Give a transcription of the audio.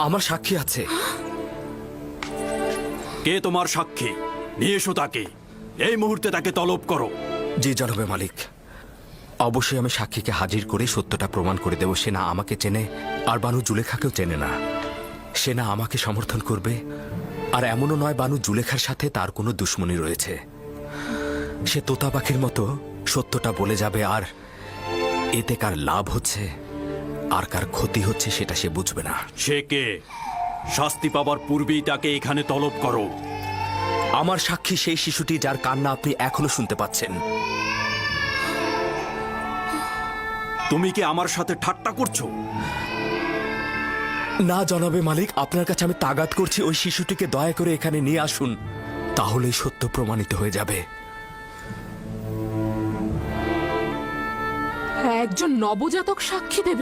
আমার সাক্ষী আছে। কে তোমার সাক্ষী? নিয়ে এসো তাকে, এই মুহূর্তে তাকে তলব করো। জি জনাবে মালিক, অবশ্যই আমি সাক্ষীকে হাজির করে সত্যটা প্রমাণ করে দেব। সে না আমাকে চেনে, আর বানু জুলেখাকেও চেনে না। সে না আমাকে সমর্থন করবে, আর এমনও নয় বানু জুলেখার সাথে তার কোনো দুশ্মনী রয়েছে। সে তোতা পাখির মতো সত্যটা বলে যাবে, আর এতে কার লাভ হচ্ছে আর কার ক্ষতি হচ্ছে সেটা সে বুঝবে না। সে কে? শাস্তি পাবার পূর্বেই তাকে এখানে তলব করো। আমার সাক্ষী সেই শিশুটি যার কান্না আপনি এখনো শুনতে পাচ্ছেন। তুমি কি আমার সাথে ঠাট্টা করছো? না জনাবে মালিক, আপনার কাছে আমি তাগাদ করছি, ওই শিশুটিকে দয়া করে এখানে নিয়ে আসুন, তাহলেই সত্য প্রমাণিত হয়ে যাবে। একজন নবজাতক সাক্ষী দেবে?